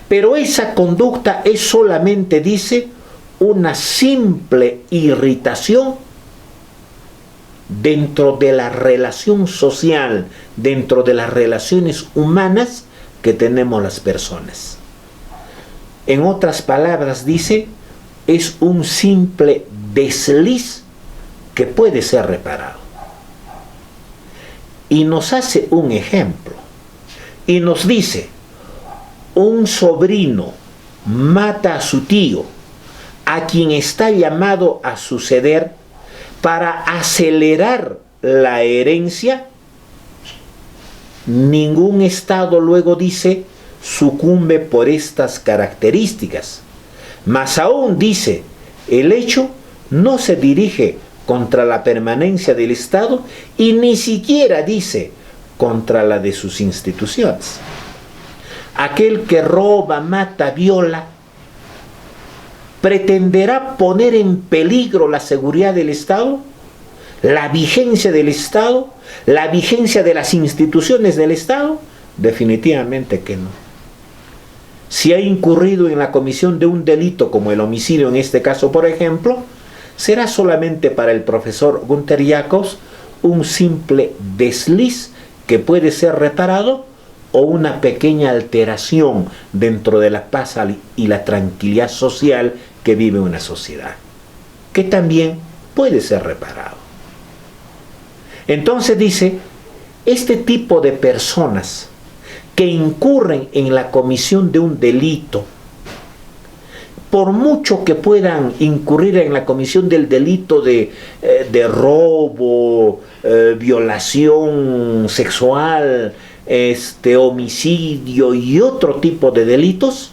pero esa conducta es solamente, dice, una simple irritación dentro de la relación social, dentro de las relaciones humanas que tenemos las personas. En otras palabras, dice, es un simple desliz que puede ser reparado. Y nos hace un ejemplo. Y nos dice, un sobrino mata a su tío, a quien está llamado a suceder, para acelerar la herencia. Ningún Estado, luego dice, sucumbe por estas características. Más aún, dice, el hecho no se dirige contra la permanencia del Estado y ni siquiera, dice, contra la de sus instituciones. Aquel que roba, mata, viola, ¿pretenderá poner en peligro la seguridad del Estado? ¿La vigencia del Estado? ¿La vigencia de las instituciones del Estado? Definitivamente que no. Si ha incurrido en la comisión de un delito como el homicidio en este caso, por ejemplo, será solamente para el profesor Günther Jacobs un simple desliz que puede ser reparado, o una pequeña alteración dentro de la paz y la tranquilidad social que vive una sociedad, que también puede ser reparado. Entonces dice, este tipo de personas que incurren en la comisión de un delito, por mucho que puedan incurrir en la comisión del delito de robo, violación sexual, homicidio y otro tipo de delitos,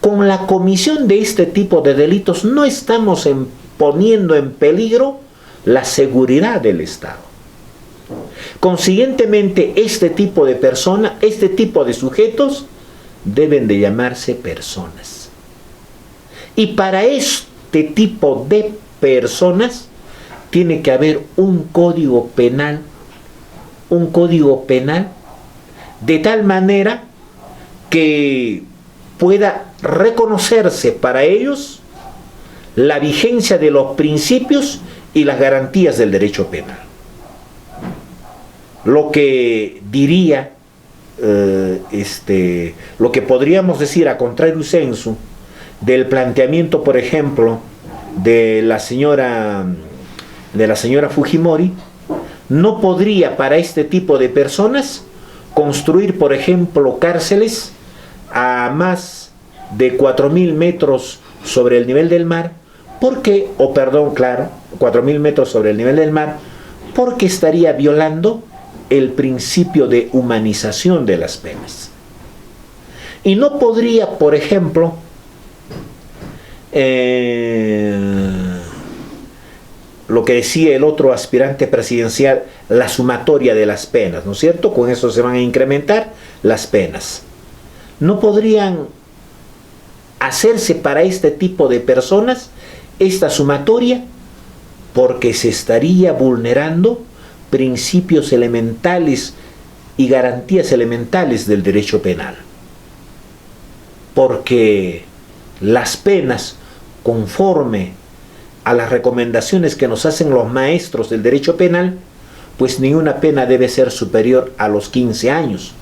con la comisión de este tipo de delitos no estamos poniendo en peligro la seguridad del Estado. Consiguientemente, este tipo de personas, este tipo de sujetos, deben de llamarse personas. Y para este tipo de personas tiene que haber un código penal de tal manera que pueda reconocerse para ellos la vigencia de los principios y las garantías del derecho penal. Lo que diría, lo que podríamos decir a contrario sensu del planteamiento, por ejemplo, de la señora Fujimori, no podría para este tipo de personas construir, por ejemplo, cárceles a más de 4.000 metros sobre el nivel del mar, 4.000 metros sobre el nivel del mar, porque estaría violando el principio de humanización de las penas. Y no podría, por ejemplo, lo que decía el otro aspirante presidencial, la sumatoria de las penas, ¿no es cierto? Con eso se van a incrementar las penas. No podrían hacerse para este tipo de personas esta sumatoria, porque se estaría vulnerando principios elementales y garantías elementales del derecho penal. Porque las penas, conforme a las recomendaciones que nos hacen los maestros del derecho penal, pues ninguna pena debe ser superior a los 15 años.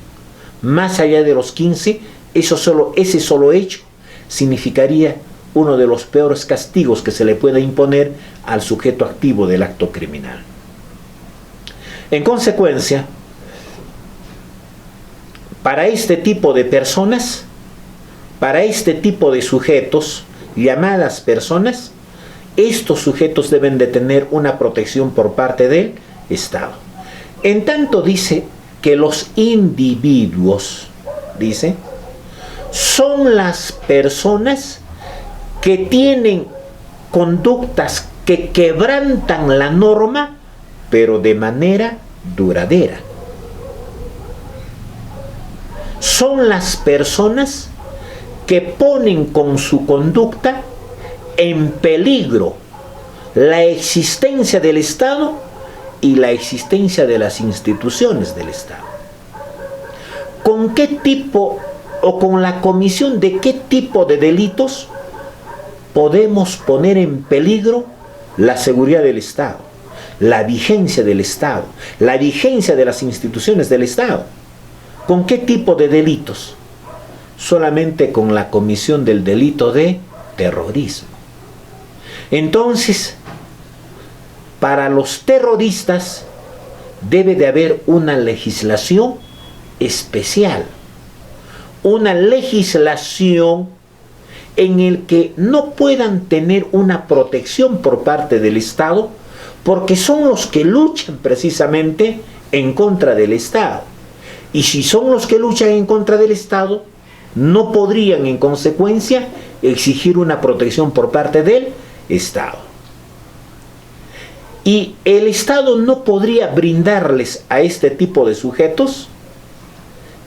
Más allá de los 15, ese solo hecho significaría uno de los peores castigos que se le pueda imponer al sujeto activo del acto criminal. En consecuencia, para este tipo de personas, para este tipo de sujetos, llamadas personas, estos sujetos deben de tener una protección por parte del Estado. En tanto dice que los individuos, dice, son las personas que tienen conductas que quebrantan la norma, pero de manera duradera. Son las personas que ponen con su conducta en peligro la existencia del Estado y la existencia de las instituciones del Estado. ¿Con qué tipo o con la comisión de qué tipo de delitos podemos poner en peligro la seguridad del Estado, la vigencia del Estado, la vigencia de las instituciones del Estado? ¿Con qué tipo de delitos? Solamente con la comisión del delito de terrorismo. Entonces, para los terroristas debe de haber una legislación especial, una legislación en el que no puedan tener una protección por parte del Estado, porque son los que luchan precisamente en contra del Estado. Y si son los que luchan en contra del Estado, no podrían en consecuencia exigir una protección por parte del Estado. Y el Estado no podría brindarles a este tipo de sujetos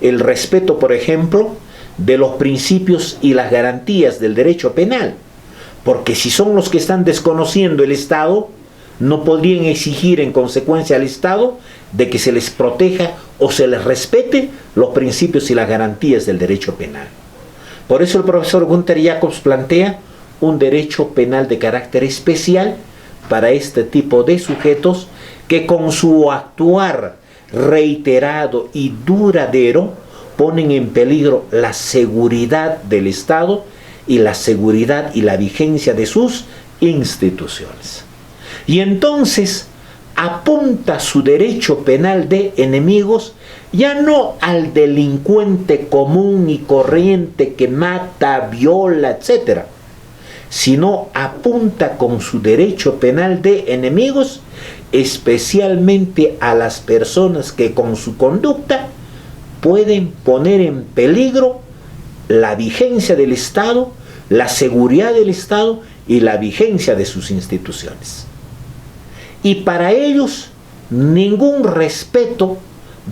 el respeto, por ejemplo, de los principios y las garantías del derecho penal, porque si son los que están desconociendo el Estado, no podrían exigir en consecuencia al Estado de que se les proteja o se les respete los principios y las garantías del derecho penal. Por eso el profesor Gunther Jacobs plantea un derecho penal de carácter especial para este tipo de sujetos que con su actuar reiterado y duradero ponen en peligro la seguridad del Estado y la seguridad y la vigencia de sus instituciones. Y entonces apunta su derecho penal de enemigos ya no al delincuente común y corriente que mata, viola, etc., sino apunta con su derecho penal de enemigos especialmente a las personas que con su conducta pueden poner en peligro la vigencia del Estado, la seguridad del Estado y la vigencia de sus instituciones. Y para ellos, ningún respeto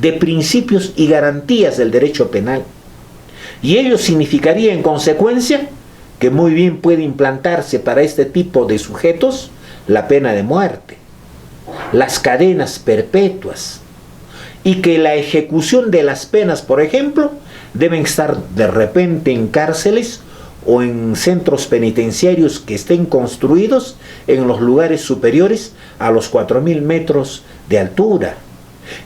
de principios y garantías del derecho penal. Y ello significaría, en consecuencia, que muy bien puede implantarse para este tipo de sujetos la pena de muerte, las cadenas perpetuas, y que la ejecución de las penas, por ejemplo, deben estar de repente en cárceles o en centros penitenciarios que estén construidos en los lugares superiores a los 4.000 metros de altura.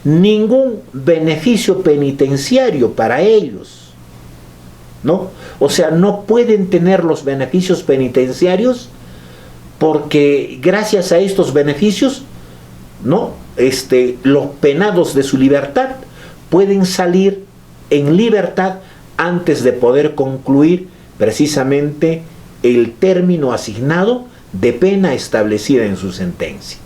Ningún beneficio penitenciario para ellos, ¿no? O sea, no pueden tener los beneficios penitenciarios porque gracias a estos beneficios, ¿no? Los penados de su libertad pueden salir en libertad antes de poder concluir precisamente el término asignado de pena establecida en su sentencia.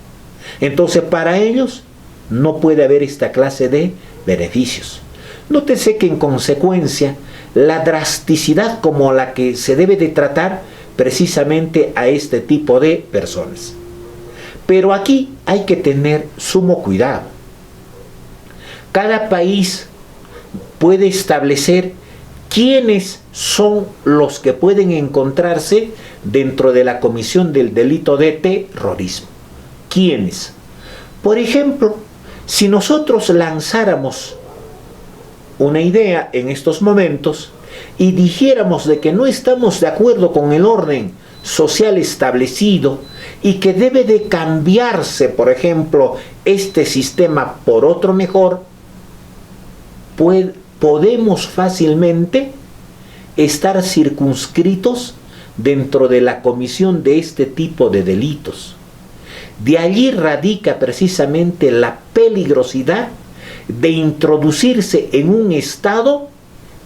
Entonces, para ellos no puede haber esta clase de beneficios. Nótese que en consecuencia la drasticidad como la que se debe de tratar precisamente a este tipo de personas. Pero aquí hay que tener sumo cuidado. Cada país puede establecer quiénes son los que pueden encontrarse dentro de la comisión del delito de terrorismo. ¿Quiénes? Por ejemplo, si nosotros lanzáramos una idea en estos momentos y dijéramos de que no estamos de acuerdo con el orden social establecido y que debe de cambiarse, por ejemplo, este sistema por otro mejor, podemos fácilmente estar circunscritos dentro de la comisión de este tipo de delitos. De allí radica precisamente la peligrosidad de introducirse en un Estado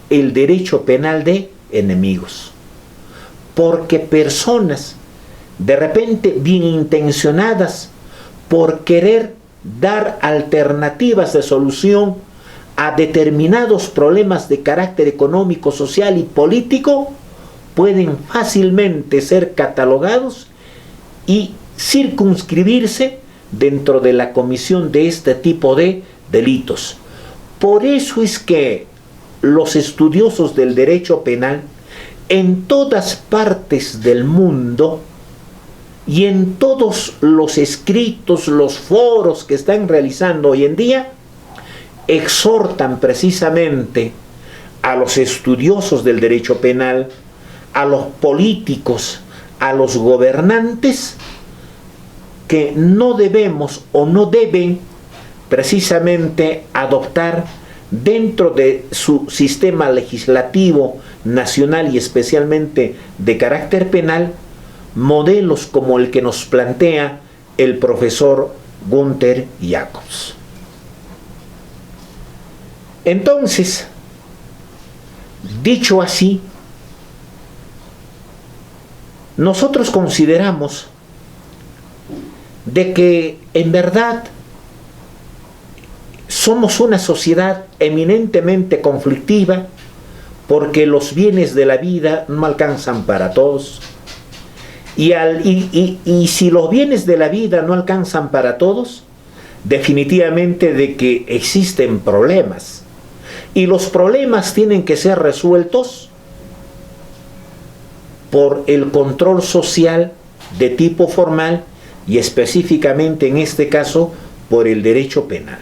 el derecho penal de enemigos. Porque personas de repente bien intencionadas por querer dar alternativas de solución a determinados problemas de carácter económico, social y político, pueden fácilmente ser catalogados y circunscribirse dentro de la comisión de este tipo de delitos. Por eso es que los estudiosos del derecho penal en todas partes del mundo y en todos los escritos, los foros que están realizando hoy en día, exhortan precisamente a los estudiosos del derecho penal, a los políticos, a los gobernantes, que no debemos o no deben precisamente adoptar dentro de su sistema legislativo nacional y especialmente de carácter penal modelos como el que nos plantea el profesor Günther Jacobs. Entonces, dicho así, nosotros consideramos de que en verdad somos una sociedad eminentemente conflictiva porque los bienes de la vida no alcanzan para todos. Y si los bienes de la vida no alcanzan para todos, definitivamente de que existen problemas. Y los problemas tienen que ser resueltos por el control social de tipo formal y específicamente en este caso por el derecho penal.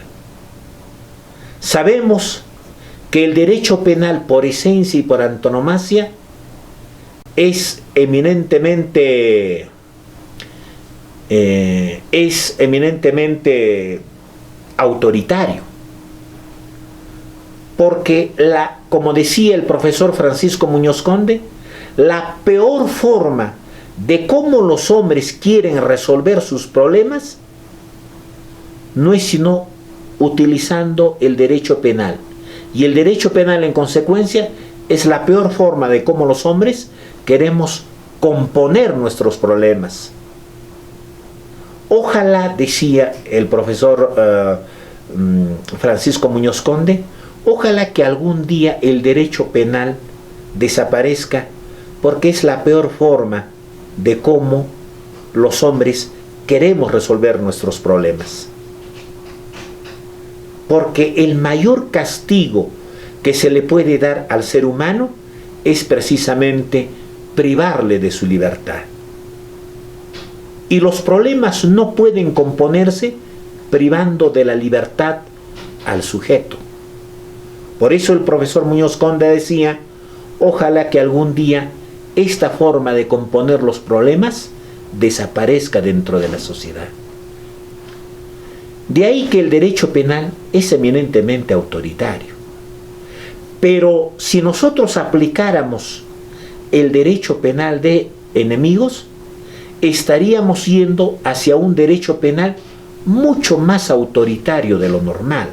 Sabemos que el derecho penal por esencia y por antonomasia es eminentemente autoritario, porque como decía el profesor Francisco Muñoz Conde, la peor forma de cómo los hombres quieren resolver sus problemas no es sino utilizando el derecho penal, y el derecho penal en consecuencia es la peor forma de cómo los hombres queremos componer nuestros problemas. Ojalá, decía el profesor Francisco Muñoz Conde, Ojalá que algún día el derecho penal desaparezca, porque es la peor forma de cómo los hombres queremos resolver nuestros problemas. Porque el mayor castigo que se le puede dar al ser humano es precisamente privarle de su libertad. Y los problemas no pueden componerse privando de la libertad al sujeto. Por eso el profesor Muñoz Conde decía, ojalá que algún día esta forma de componer los problemas desaparezca dentro de la sociedad. De ahí que el derecho penal es eminentemente autoritario. Pero si nosotros aplicáramos el derecho penal de enemigos, estaríamos yendo hacia un derecho penal mucho más autoritario de lo normal.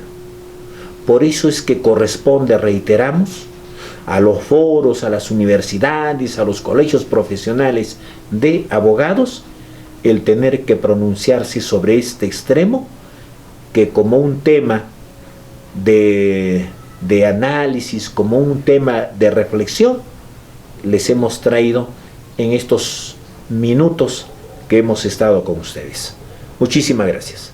Por eso es que corresponde, reiteramos, a los foros, a las universidades, a los colegios profesionales de abogados, el tener que pronunciarse sobre este extremo, que como un tema de análisis, como un tema de reflexión, les hemos traído en estos minutos que hemos estado con ustedes. Muchísimas gracias.